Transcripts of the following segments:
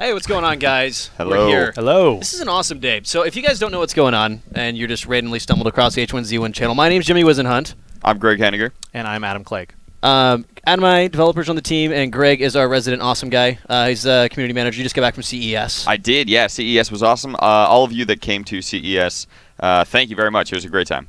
Hey, what's going on, guys? Hello. We're here. Hello. This is an awesome day. So if you guys don't know what's going on and you're just randomly stumbled across the H1Z1 channel, my name's Jimmy Wisenhunt. I'm Greg Henniger. And I'm Adam Clegg. Adam and I, developers on the team, and Greg is our resident awesome guy. He's a community manager. You just got back from CES. I did, yeah. CES was awesome. All of you that came to CES, thank you very much. It was a great time.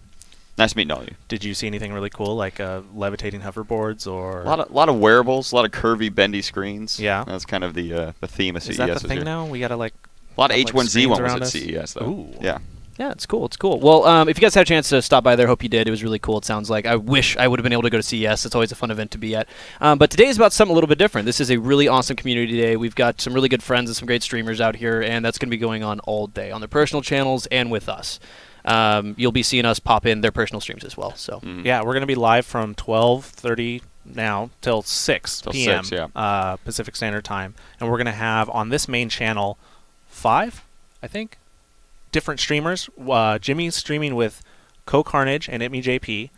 Nice meeting all of you. Did you see anything really cool, like levitating hoverboards or? A lot of wearables, a lot of curvy, bendy screens. Yeah. That's kind of the theme of CES. Is that the this thing year. now? We gotta like. A lot of have, like, H1Z1 was around at us? CES though. Ooh. Yeah. Yeah, it's cool. It's cool. Well, if you guys had a chance to stop by there, hope you did. It was really cool, it sounds like. I wish I would have been able to go to CES. It's always a fun event to be at. But today is about something a little bit different. This is a really awesome community day. We've got some really good friends and some great streamers out here, and that's going to be going on all day on their personal channels and with us. You'll be seeing us pop in their personal streams as well. So Yeah, we're gonna be live from 12:30 now till 6 p.m. 6, yeah. Pacific Standard Time, and we're gonna have on this main channel 5, I think, different streamers. Jimmy's streaming with Co-Carnage and ItMeJP.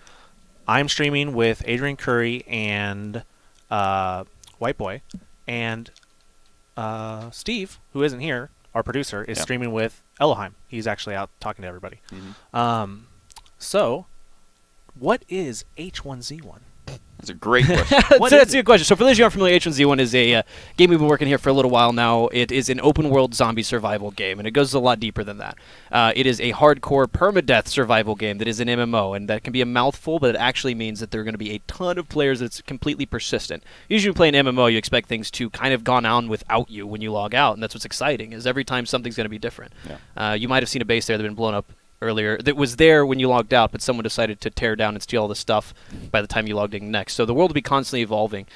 I'm streaming with Adrian Curry and White Boy, and Steve, who isn't here, our producer, is streaming with Elohim. He's actually out talking to everybody. So, what is H1Z1? That's a great question. That's a good question. So for those of you who aren't familiar, H1Z1 is a game we've been working here for a little while now. It is an open-world zombie survival game, and it goes a lot deeper than that. It is a hardcore permadeath survival game that is an MMO, and that can be a mouthful, but it actually means that there are going to be a ton of players that's completely persistent. Usually when you play an MMO, you expect things to kind of gone on without you when you log out, and that's what's exciting, is every time something's going to be different. Yeah. You might have seen a base there that's been blown up earlier that was there when you logged out, but someone decided to tear down and steal all the stuff by the time you logged in next. So the world will be constantly evolving.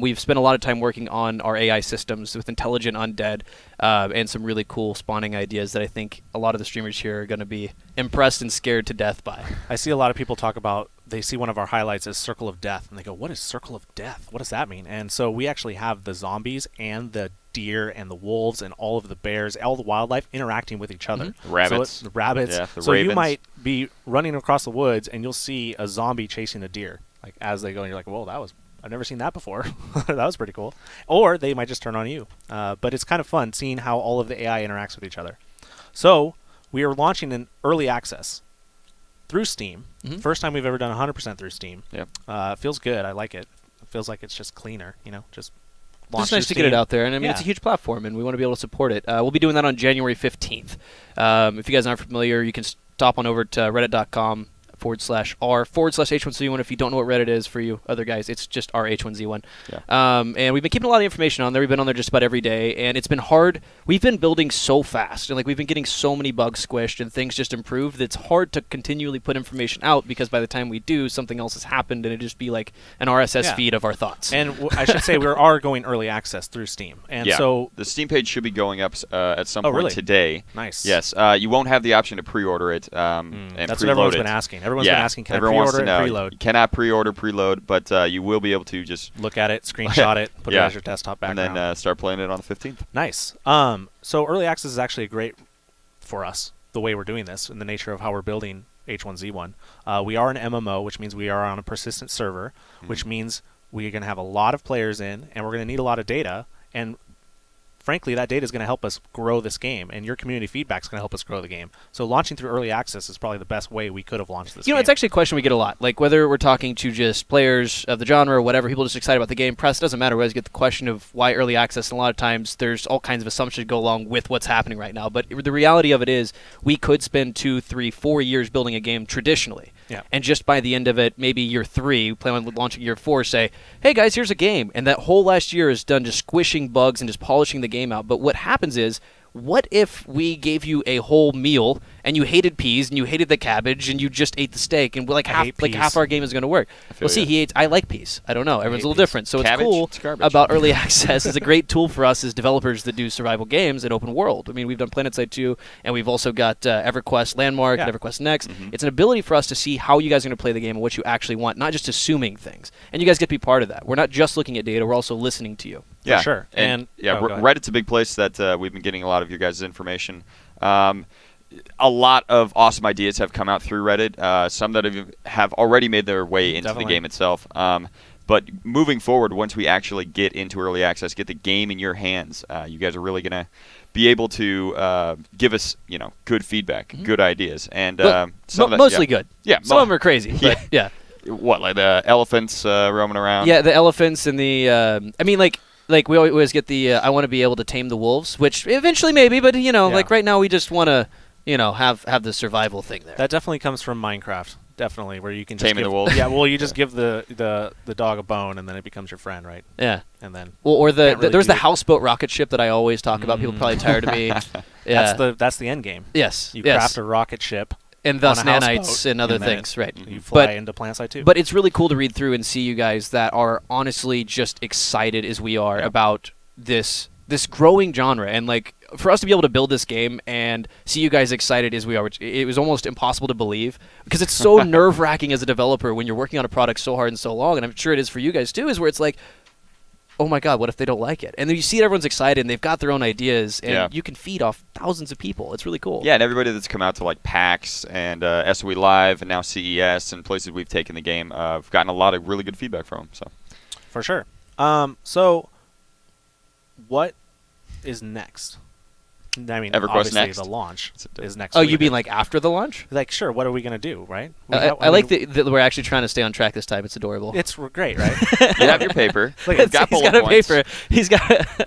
We've spent a lot of time working on our AI systems with intelligent undead and some really cool spawning ideas that I think a lot of the streamers here are going to be impressed and scared to death by. I see a lot of people talk about, they see one of our highlights as Circle of Death, and they go, what is Circle of Death? What does that mean? And so we actually have the zombies and the deer and the wolves and all of the bears, all the wildlife interacting with each other. Rabbits. So the rabbits. Yeah, the so ravens. you might be running across the woods and you'll see a zombie chasing a deer, like as they go, and you're like, whoa, I've never seen that before. That was pretty cool. Or they might just turn on you. But it's kind of fun seeing how all of the AI interacts with each other. So we are launching an early access through Steam. First time we've ever done 100% through Steam. It feels good. I like it. It feels like it's just cleaner, you know, just launch It's nice to get it out there, and I mean, it's a huge platform, and we want to be able to support it. We'll be doing that on January 15th. If you guys aren't familiar, you can stop on over to reddit.com/r/H1Z1 if you don't know what Reddit is for you other guys. It's just our H1Z1. And we've been keeping a lot of information on there. We've been on there just about every day, and it's been hard. We've been building so fast, and like we've been getting so many bugs squished and things just improved that it's hard to continually put information out, because by the time we do, something else has happened, and it'd just be like an RSS feed of our thoughts. And I should say we are going early access through Steam. And so the Steam page should be going up at some point today. Nice. Yes. You won't have the option to pre-order it and that's preload what everyone's it. been asking. Everyone's been asking, can I Everyone wants pre-order to and know. preload? You cannot pre-order, preload, but you will be able to just look at it, screenshot it, put it as your desktop background, and then start playing it on the 15th. Nice. So early access is actually great for us, the way we're doing this and the nature of how we're building H1Z1. We are an MMO, which means we are on a persistent server, which means we're going to have a lot of players in, and we're going to need a lot of data. And frankly, that data is going to help us grow this game, and your community feedback is going to help us grow the game. So launching through early access is probably the best way we could have launched this game. You know, it's actually a question we get a lot. Like, whether we're talking to just players of the genre or whatever, people just excited about the game, press, doesn't matter. We always get the question of why early access, and a lot of times there's all kinds of assumptions go along with what's happening right now. But the reality of it is we could spend 2, 3, 4 years building a game traditionally. And just by the end of it, maybe year 3, we plan on launching year 4, say, hey guys, here's a game. And that whole last year is done just squishing bugs and just polishing the game out. But what happens is, what if we gave you a whole meal and you hated peas and you hated the cabbage and you just ate the steak, and like half our game is going to work? Well, see, I like peas. I don't know. Everyone's a little different. So cabbage, it's cool about early access. It's a great tool for us as developers that do survival games in open world. I mean, we've done PlanetSide 2, and we've also got EverQuest Landmark and EverQuest Next. It's an ability for us to see how you guys are going to play the game and what you actually want, not just assuming things. And you guys get to be part of that. We're not just looking at data. We're also listening to you. For sure. And Reddit's a big place that we've been getting a lot of your guys' information. A lot of awesome ideas have come out through Reddit. Some that have already made their way into the game itself. But moving forward, once we actually get into early access, get the game in your hands, you guys are really going to be able to give us, good feedback, good ideas, and mostly good. Yeah, some of them are crazy, but yeah. What, like the elephants roaming around? Yeah, the elephants and the. I mean, like we always get the. I want to be able to tame the wolves, which eventually maybe, but like right now we just want to, have the survival thing there. That definitely comes from Minecraft. Definitely, where you can just taming the wolves. Yeah, well, you just give the dog a bone, and then it becomes your friend, right? Yeah, and then or there's the houseboat rocket ship that I always talk about. People are probably tired of me. Yeah, that's the end game. Yes, you craft a rocket ship. And thus nanites and other things, right? You fly into PlanetSide 2. But it's really cool to read through and see you guys that are honestly just excited as we are about this growing genre. And like for us to be able to build this game and see you guys excited as we are, which it was almost impossible to believe because it's so nerve-wracking as a developer when you're working on a product so hard and so long. And I'm sure it is for you guys too, is where it's like, oh my God, what if they don't like it? And then you see everyone's excited and they've got their own ideas and you can feed off thousands of people. It's really cool. Yeah, and everybody that's come out to like PAX and SOE Live and now CES and places we've taken the game, I've gotten a lot of really good feedback from them. So, for sure. So, what is next? I mean, EverQuest obviously next. The launch is next Oh, week. you mean like after the launch? Like, sure, what are we going to do, right? I like that we're actually trying to stay on track this time. It's adorable. It's great, right? You have your paper. Look, He's got a paper. He's got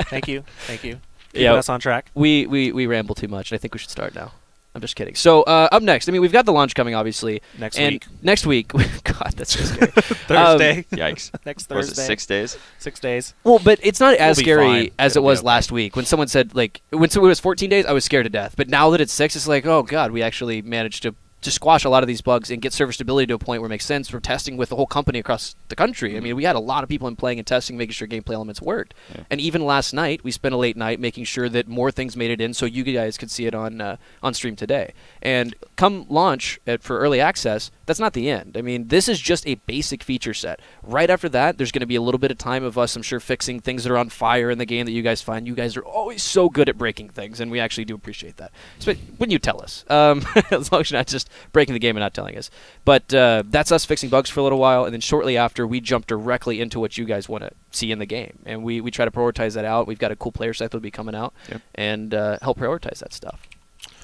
Thank you. Keeping us on track. We ramble too much. I think we should start now. I'm just kidding. So up next, I mean, we've got the launch coming, obviously. Next week, God, that's so scary. Thursday. Yikes. Next Thursday. Was it 6 days? 6 days. Well, but it's not as scary as it was okay. last week. When someone said, like, when it was 14 days, I was scared to death. But now that it's 6, it's like, oh, God, we actually managed to squash a lot of these bugs and get server stability to a point where it makes sense. We're testing with the whole company across the country. I mean, we had a lot of people in playing and testing, making sure gameplay elements worked. Yeah. And even last night, we spent a late night making sure that more things made it in so you guys could see it on stream today. And come launch for early access, that's not the end. I mean, this is just a basic feature set. Right after that, there's going to be a little bit of time of us, I'm sure, fixing things that are on fire in the game that you guys find. You guys are always so good at breaking things, and we actually do appreciate that. So when you tell us, as long as you're not just breaking the game and not telling us. But that's us fixing bugs for a little while, and then shortly after, we jump directly into what you guys want to see in the game. And we try to prioritize that out. We've got a cool player site that will be coming out and help prioritize that stuff.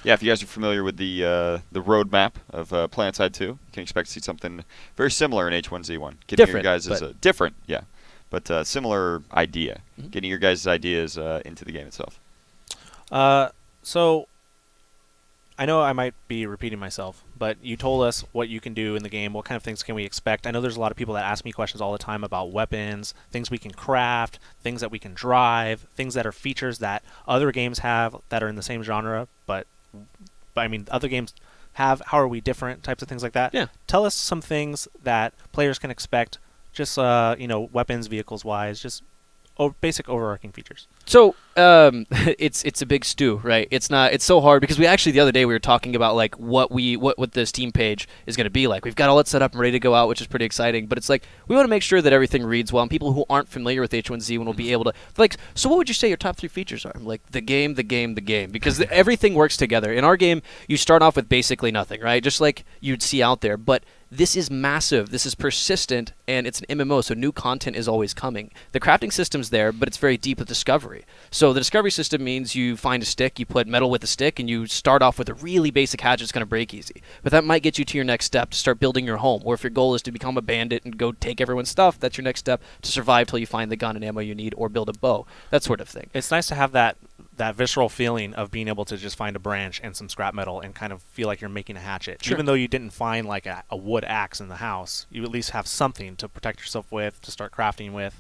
Yeah, if you guys are familiar with the roadmap of PlanetSide 2, you can expect to see something very similar in H1Z1. Getting Different, your guys' different, yeah, but similar idea. Getting your guys' ideas into the game itself. So I know I might be repeating myself, but you told us what you can do in the game. What kind of things can we expect? I know there's a lot of people that ask me questions all the time about weapons, things we can craft, things that we can drive, things that are features that other games have that are in the same genre, but I mean, other games have. How are we different? Types of things like that. Yeah. Tell us some things that players can expect. Just weapons, vehicles wise. Just basic overarching features. So it's a big stew, right? It's so hard because we actually the other day we were talking about like what the Steam page is going to be like. We've got all it set up and ready to go out, which is pretty exciting. But it's like we want to make sure that everything reads well, and people who aren't familiar with H1Z1 will be able to like. So what would you say your top 3 features are? I'm like the game, because everything works together. In our game, you start off with basically nothing, right? Just like you'd see out there, but this is massive, this is persistent, and it's an MMO, so new content is always coming. The crafting system's there, but it's very deep with discovery. So the discovery system means you find a stick, you put metal with a stick, and you start off with a really basic hatchet that's going to break easy. But that might get you to your next step to start building your home, or if your goal is to become a bandit and go take everyone's stuff, that's your next step to survive till you find the gun and ammo you need, or build a bow, that sort of thing. It's nice to have that visceral feeling of being able to just find a branch and some scrap metal and kind of feel like you're making a hatchet. Sure. Even though you didn't find like a wood axe in the house, you at least have something to protect yourself with, to start crafting with.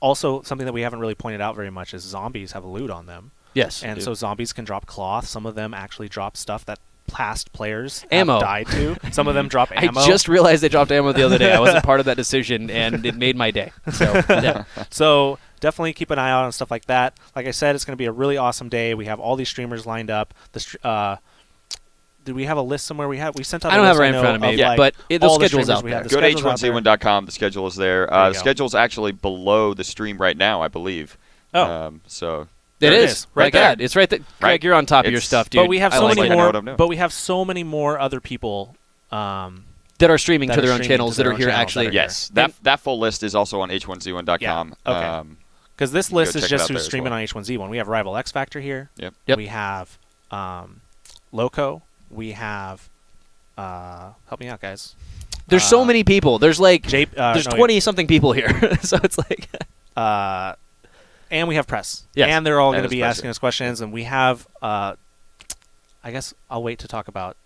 Also, something that we haven't really pointed out very much is zombies have loot on them. Yes. And so zombies can drop cloth. Some of them actually drop stuff that past players ammo have died to. Some of them drop ammo. I just realized they dropped ammo the other day. I wasn't part of that decision, and it made my day. So, yeah. So definitely keep an eye out on stuff like that. Like I said, it's going to be a really awesome day. We have all these streamers lined up. Did we have a list somewhere? We sent out. I don't have it right in front of me, but the schedule's out there. Go to H1Z1.com. The schedule is there. The schedule's actually below the stream right now, I believe. Oh, so. It is right there. It's right there. Greg, you're on top of your stuff, dude. But we have so many more. But we have so many more other people that are streaming to their own channels that are here actually. Yes, that full list is also on H1Z1.com. Yeah. Okay. Because this list is just who's streaming well. on H1Z1. We have Rival X Factor here. Yep. We have Loco. We have help me out, guys. There's so many people. There's like there's 20-something people here. So it's like and we have press. Yes. And they're all going to be asking us questions. And we have I guess I'll wait to talk about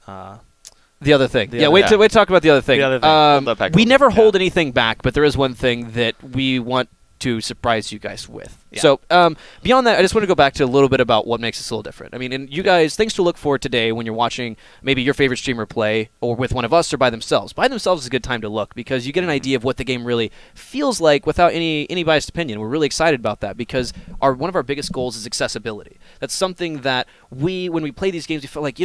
the other thing. Wait to talk about the other thing. We never hold anything back, but there is one thing that we want to surprise you guys with. Yeah. So beyond that, I just want to go back to a little bit about what makes us a little different. I mean, and you guys, things to look for today when you're watching maybe your favorite streamer play or with one of us or by themselves. By themselves is a good time to look because you get an idea of what the game really feels like without any biased opinion. We're really excited about that because one of our biggest goals is accessibility. That's something that when we play these games, we feel like,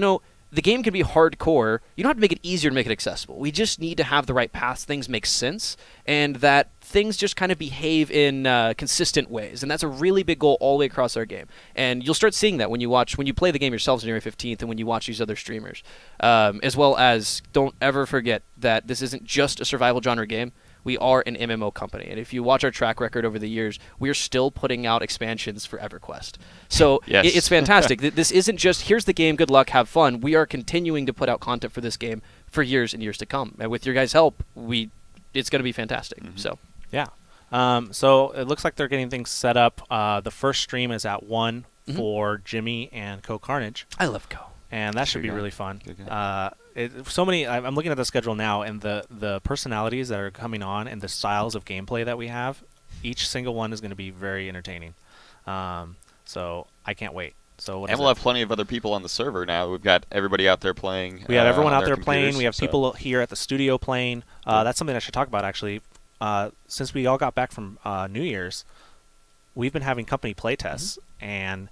the game can be hardcore. You don't have to make it easier to make it accessible. We just need to have the right paths, things make sense, and that things just kind of behave in consistent ways. And that's a really big goal all the way across our game. And you'll start seeing that when you play the game yourselves on January 15th and when you watch these other streamers. As well as, don't ever forget that this isn't just a survival genre game. We are an MMO company, and if you watch our track record over the years, we are still putting out expansions for EverQuest. So it's fantastic. This isn't just, here's the game, good luck, have fun. We are continuing to put out content for this game for years and years to come. And with your guys' help, it's going to be fantastic. Mm-hmm. So yeah. So it looks like they're getting things set up. The first stream is at 1 for Jimmy and Co Carnage. I love Co. And that should be really fun. I'm looking at the schedule now, and the personalities that are coming on and the styles of gameplay that we have, each single one is going to be very entertaining. So I can't wait. And we'll have plenty of other people on the server now. We've got everybody out there playing. We have everyone out there playing. We have people here at the studio playing. That's something I should talk about, actually. Since we all got back from New Year's, we've been having company play tests, and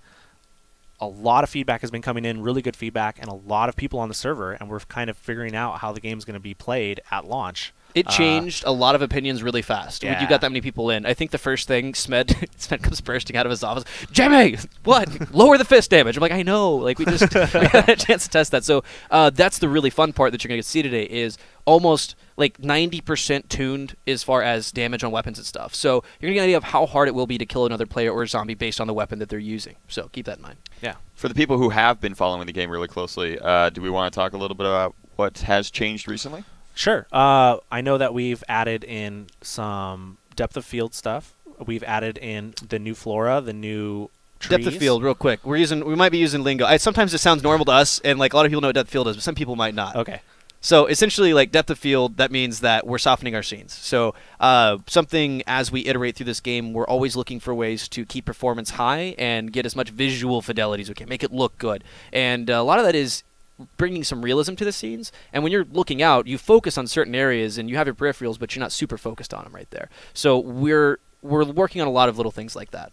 a lot of feedback has been coming in, really good feedback, and a lot of people on the server, and we're kind of figuring out how the game's going to be played at launch. It changed a lot of opinions really fast when you got that many people in. I think the first thing, Smed comes bursting out of his office. Jimmy, what? Lower the fist damage. I'm like, I know. Like, we had a chance to test that. So that's the really fun part that you're going to see today is almost like 90% tuned as far as damage on weapons and stuff. So you're going to get an idea of how hard it will be to kill another player or a zombie based on the weapon that they're using. So keep that in mind. Yeah. For the people who have been following the game really closely, do we want to talk a little bit about what has changed recently? Sure. I know that we've added in some depth of field stuff. We've added in the new flora, the new trees. Depth of field, real quick. We might be using lingo. Sometimes it sounds normal to us, and like a lot of people know what depth of field is, but some people might not. Okay. So essentially, like depth of field, that means that we're softening our scenes. So something as we iterate through this game, we're always looking for ways to keep performance high and get as much visual fidelity as we can, make it look good. And a lot of that is bringing some realism to the scenes. And when you're looking out, you focus on certain areas and you have your peripherals, but you're not super focused on them right there. So we're working on a lot of little things like that.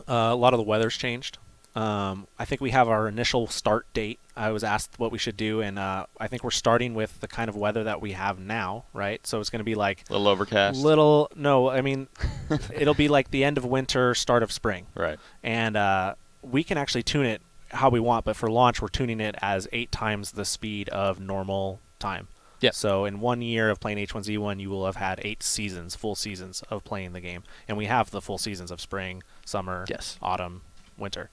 A lot of the weather's changed. I think we have our initial start date. I was asked what we should do, and I think we're starting with the kind of weather that we have now, right? So it's going to be like a little overcast. No, I mean, it'll be like the end of winter, start of spring. Right. And we can actually tune it how we want, but for launch, we're tuning it as 8 times the speed of normal time. Yeah. So in 1 year of playing H1Z1, you will have had 8 seasons, full seasons of playing the game, and we have the full seasons of spring, summer, autumn, winter.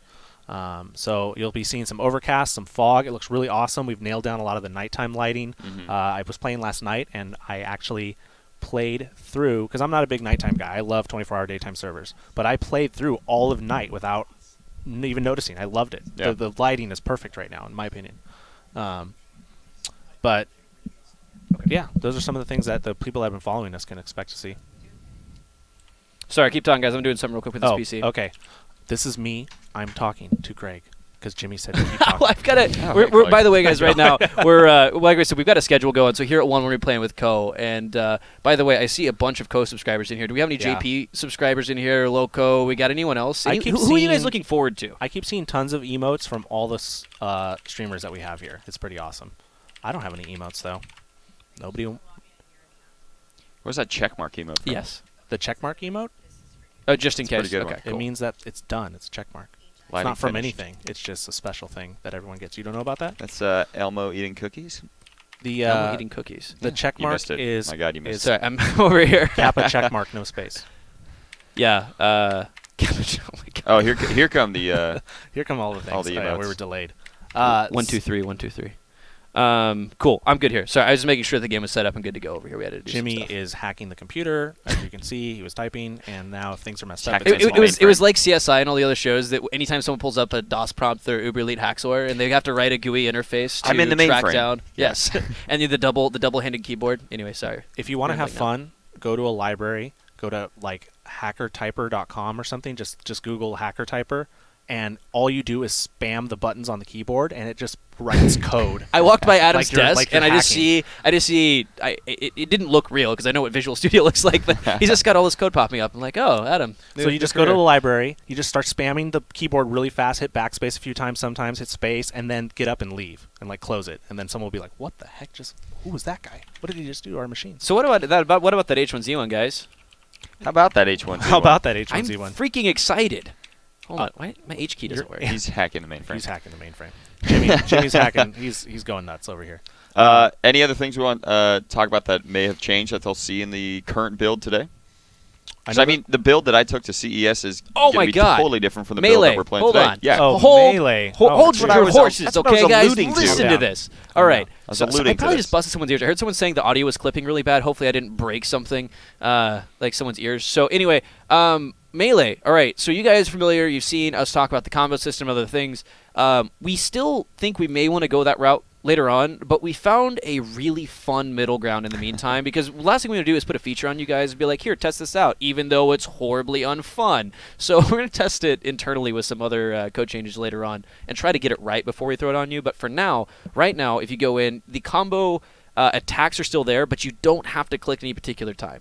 So you'll be seeing some overcast, some fog. It looks really awesome. We've nailed down a lot of the nighttime lighting. I was playing last night, and I actually played through, because I'm not a big nighttime guy. I love 24-hour daytime servers, but I played through all of night without even noticing. I loved it. Yeah. The lighting is perfect right now, in my opinion. But yeah, those are some of the things that the people that have been following us can expect to see. Sorry, keep talking, guys. I'm doing something real quick with this PC. Okay. This is me. I'm talking to Greg because Jimmy said to keep talking. I've got it. By the way, guys, right now like I said, we've got a schedule going. So here at 1, we're playing with Co. And by the way, I see a bunch of Co subscribers in here. Do we have any JP subscribers in here? Loco? We got anyone else? Who are you guys looking forward to? I keep seeing tons of emotes from all the streamers that we have here. It's pretty awesome. I don't have any emotes though. Nobody. Where's that checkmark emote from? Yes. The checkmark emote? Oh, just in case. Okay. It means that it's done. It's a checkmark. It's not from anything. It's just a special thing that everyone gets. You don't know about that? That's Elmo eating cookies. The I'm eating cookies. the check You mark missed it. is My God, you missed Sorry, I'm over here. Kappa check mark, no space. Yeah. Oh my God. Oh, here come the. Here come all the things. All the Oh, yeah, we emotes. were delayed. 1, 2, 3. 1, 2, 3. Cool. I'm good here. Sorry, I was just making sure the game was set up and good to go over here. We had to do some Jimmy stuff. is hacking the computer. As you can see, he was typing, and now if things are messed up, Hacking it's It, his it fault. was like CSI and all the other shows that anytime someone pulls up a DOS prompt, they're Uber Elite Hacksaw, and they have to write a GUI interface to I'm in the track mainframe. down. Yes, and the double-handed keyboard. Anyway, sorry. If you want to have Rambling now. fun, go to a library. Go to like hackertyper.com or something. Just Google hackertyper, and all you do is spam the buttons on the keyboard, and it just writes code. I walked by Adam's Like you're- desk, like you're and I just hacking. see. It didn't look real because I know what Visual Studio looks like, but he's just got all this code popping up. I'm like, oh, Adam. So you just go to the library, you just start spamming the keyboard really fast, hit backspace a few times, sometimes hit space, and then get up and leave and like close it. And then someone will be like, "What the heck? Who was that guy? What did he just do to our machines?" So what about that? What about that H1Z1, guys? How about that H1Z1? How about that I'm H1Z1? freaking excited. Hold on, why my H key doesn't work? He's hacking the mainframe. He's hacking the mainframe. Jimmy's hacking. He's going nuts over here. Any other things we want to talk about that may have changed that they'll see in the current build today? 'Cause, I mean, the build that I took to CES is Oh gonna my be God. totally different from the build Melee. that we're playing Hold today. on. Yeah. Oh, hold, Melee. Hold, Oh, hold that's your what horses, that's what I was okay, guys? alluding to. Listen Yeah. to this. All right. I was So alluding I to probably this. just busted someone's ears. I heard someone saying the audio was clipping really bad. Hopefully, I didn't break something, like someone's ears. So anyway, Melee. All right. So you guys are familiar. You've seen us talk about the combo system, other things. We still think we may want to go that route later on, but we found a really fun middle ground in the meantime, because the last thing we want to do is put a feature on you guys and be like, here, test this out, even though it's horribly unfun. So we're going to test it internally with some other code changes later on and try to get it right before we throw it on you. But for now, right now, if you go in, the combo attacks are still there, but you don't have to click any particular time.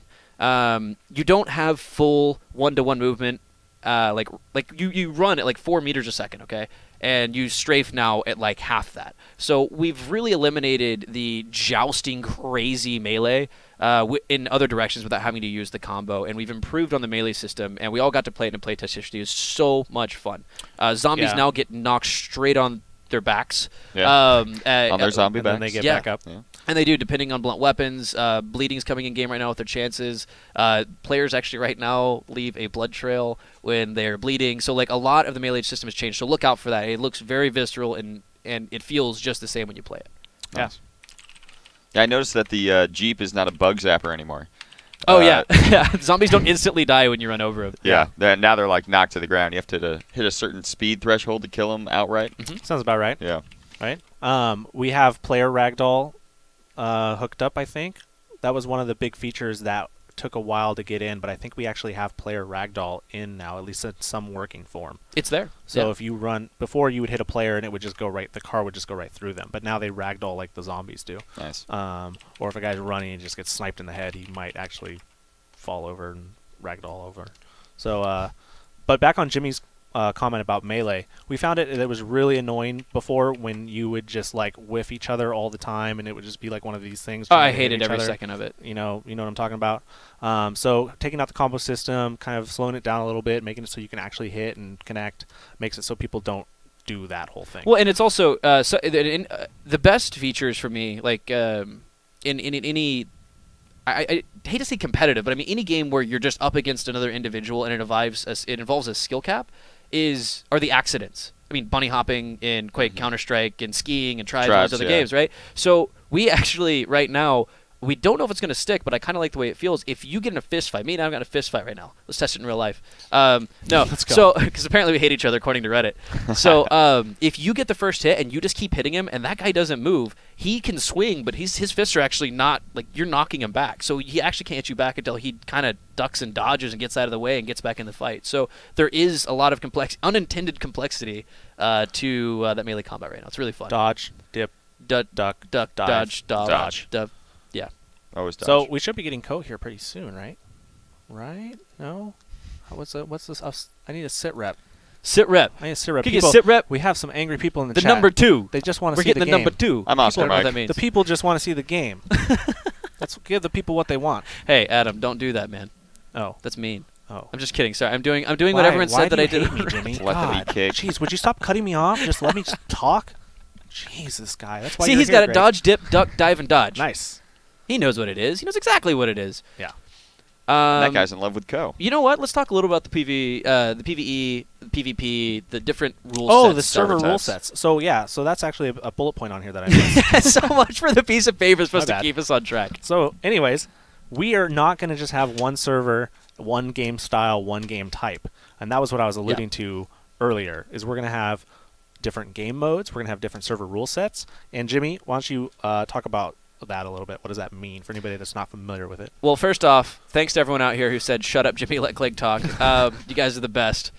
You don't have full one-to-one movement. Like you run at like 4 meters a second, okay? And you strafe now at like half that. So we've really eliminated the jousting crazy melee in other directions without having to use the combo, and we've improved on the melee system, and we all got to play it in a playtest yesterday. It was so much fun. Zombies now get knocked straight on their backs. Yeah. On their zombie And backs. then they get Yeah. back up. Yeah. And they do, depending on blunt weapons. Bleeding's coming in game right now with their chances. Players actually right now leave a blood trail when they're bleeding. So like a lot of the melee system has changed. So look out for that. It looks very visceral and it feels just the same when you play it. Nice. Yeah, I noticed that the Jeep is not a bug zapper anymore. Oh yeah, yeah. Zombies don't instantly die when you run over them. Yeah. Now they're like knocked to the ground. You have to hit a certain speed threshold to kill them outright. Sounds about right. Yeah. Right. We have player ragdoll hooked up. I think that was one of the big features that took a while to get in, but I think we actually have player ragdoll in now, at least in some working form. It's there. So yeah. if you run before, you would hit a player and it would just go right. The car would just go right through them. But now they ragdoll like the zombies do. Nice. Or if a guy's running and just gets sniped in the head, he might actually fall over and ragdoll over. So, but back on Jimmy's comment about melee, we found it was really annoying before when you would just like whiff each other all the time, and it would just be like one of these things. Oh, trying I to hit hated each every other. second of it. You know what I'm talking about. So taking out the combo system, kind of slowing it down a little bit, making it so you can actually hit and connect, makes it so people don't do that whole thing. Well, and it's also the best features for me, like in any. I hate to say competitive, but I mean any game where you're just up against another individual and it involves a skill cap are the accidents. I mean, bunny hopping in Quake, Counter-Strike, and skiing and Tribes and those other games, right? So we actually right now we don't know if it's going to stick, but I kind of like the way it feels. If you get in a fist fight, me and I've got a fist fight right now. Let's test it in real life. No, Let's go. so because apparently we hate each other according to Reddit. So if you get the first hit and you just keep hitting him and that guy doesn't move, he can swing, but his fists are actually not like you're knocking him back. So he actually can't hit you back until he kind of ducks and dodges and gets out of the way and gets back in the fight. So there is a lot of unintended complexity to that melee combat right now. It's really fun. Dodge, dip, Duck, duck, duck, dive, dodge, dodge. Yeah. Always dodge. So we should be getting code here pretty soon, right? Right? No? What's this? I need a sit rep. Sit rep. I need a sit rep. Can you get sit rep? We have some angry people in the The chat. number 2. They just want to We're see getting the the game. number 2. I'm Oscar People don't know what Mike. that means. The people just want to see the game. Let's give the people what they want. Hey, Adam, don't do that, man. Oh. That's mean. Oh. I'm just kidding. Sorry. I'm doing what everyone said that I did. Why do you hate me, Jimmy? Let them God. eat cake. Jeez, would you stop cutting me off? Just let me talk. Jeez, this guy. That's why See, you're he's here, got it Greg. dodge, dip, duck, dive, and dodge. Nice. He knows what it is. He knows exactly what it is. Yeah. That guy's in love with Co. You know what? Let's talk a little about the PvE, the PvE, the PvP, the different rule sets. Oh, the server server rule types. sets. So yeah, so that's actually a bullet point on here that I missed. So much for the piece of paper supposed My to bad. keep us on track. So, anyways, we are not going to just have one server, one game style, one game type, and that was what I was alluding to earlier. Is we're going to have different game modes. We're going to have different server rule sets. And Jimmy, why don't you talk about that a little bit? What does that mean for anybody that's not familiar with it? Well, first off, thanks to everyone out here who said, "Shut up, Jimmy, let Clegg talk." You guys are the best.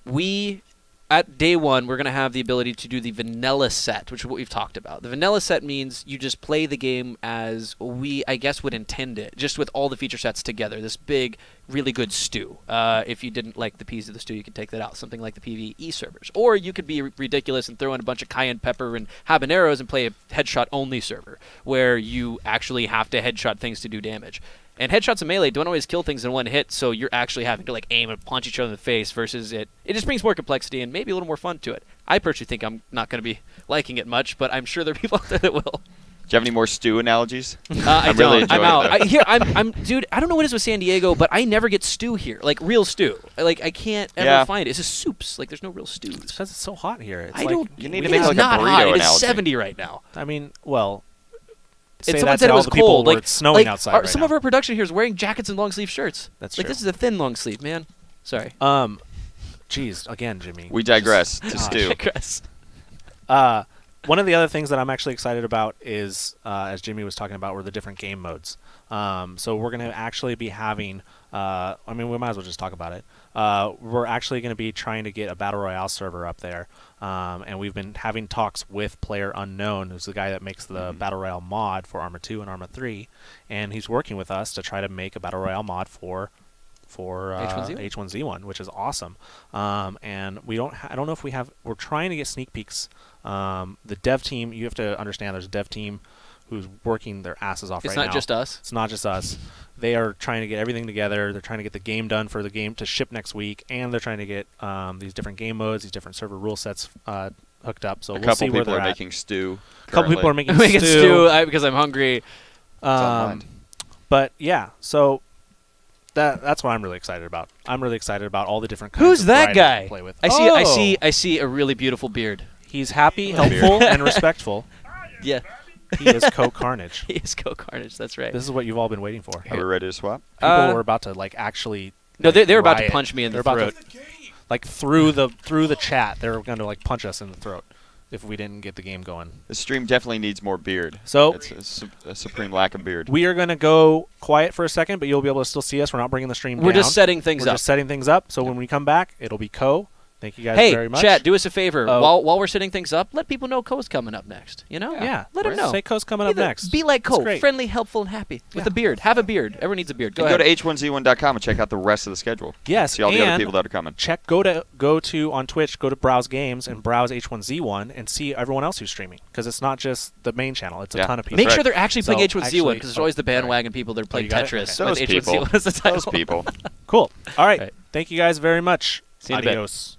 We, at day one, we're going to have the ability to do the vanilla set, which is what we've talked about. The vanilla set means you just play the game as we, I guess, would intend it, just with all the feature sets together. This big, really good stew. If you didn't like the piece of the stew, you could take that out, something like the PvE servers. Or you could be ridiculous and throw in a bunch of cayenne pepper and habaneros and play a headshot-only server, where you actually have to headshot things to do damage. And headshots and melee don't always kill things in one hit, so you're actually having to like aim and punch each other in the face versus it just brings more complexity and maybe a little more fun to it. I personally think I'm not going to be liking it much, but I'm sure there are people out there that will. Do you have any more stew analogies? I I'm really don't. I'm enjoying out. it. Dude, I don't know what it is with San Diego, but I never get stew here, like real stew. Like I can't ever Yeah. find it. It's just soups. Like there's no real stews. It's because it's so hot here. It's I like, don't. You need it to make is like a not burrito hot. It is analogy. 70 right now. I mean, well, say And someone that said to it all was the people cold. where Like it's snowing like, outside right some now. of our production here is wearing jackets and long sleeve shirts. That's like true. this is a thin long sleeve, man. Sorry. Geez, again, Jimmy. We digress to Gosh. stew. Digress. One of the other things that I'm actually excited about is, as Jimmy was talking about, were the different game modes. So we're going to actually be having, I mean, we might as well just talk about it. We're actually going to be trying to get a Battle Royale server up there. And we've been having talks with Player Unknown, who's the guy that makes the Battle Royale mod for Arma 2 and Arma 3. And he's working with us to try to make a Battle Royale mod for H1Z1? H1Z1, which is awesome. And we don't. I don't know if we have. We're trying to get sneak peeks. The dev team. You have to understand. There's a dev team who's working their asses off It's right now. not just us. It's not just us. They are trying to get everything together. They're trying to get the game done for the game to ship next week, and they're trying to get these different game modes, these different server rule sets hooked up. So A we'll see couple where people they're are at. making stew. A couple people are currently. making Making stew because I'm hungry. on mind. But yeah, so that's what I'm really excited about. I'm really excited about all the different kinds Who's of that variety guy? to play with. I see a really beautiful beard. He's happy, Beard. helpful, and respectful. Yeah. He is Co-Carnage. He is Go Carnage. That's right. This is what you've all been waiting for. Are we ready to swap? People were about to like actually. No, they're about to riot. punch me in the They're about throat. to, like through the chat, they were going to like punch us in the throat if we didn't get the game going. The stream definitely needs more beard. So It's a supreme lack of beard. we are going to go quiet for a second, but you'll be able to still see us. We're not bringing the stream We're down. just setting things We're up. just setting things up. So when we come back, it'll be Co. Thank you guys Hey, very much. chat, do us a favor. Oh. While we're setting things up, let people know Co's coming up next. You know? Yeah. Let them know. Say Co's coming up next. Be like That's Co. great. Friendly, helpful, and happy. With Yeah. a beard. Have a beard. Everyone needs a beard. Go Go ahead. to h1z1.com and check out the rest of the schedule. Yes, See all the other and people that are coming. check go to on Twitch, go to Browse Games and browse H1Z1 and see everyone else who's streaming, because it's not just the main channel; it's a Yeah. ton of people. Make right. sure they're actually So, playing H1Z1 actually- because there's always the bandwagon people that are playing you got it? Tetris Okay. with Those H1Z1 people. as the title. Those people. Cool. All right. Right. Thank you guys very much. See you in a bit. Adios.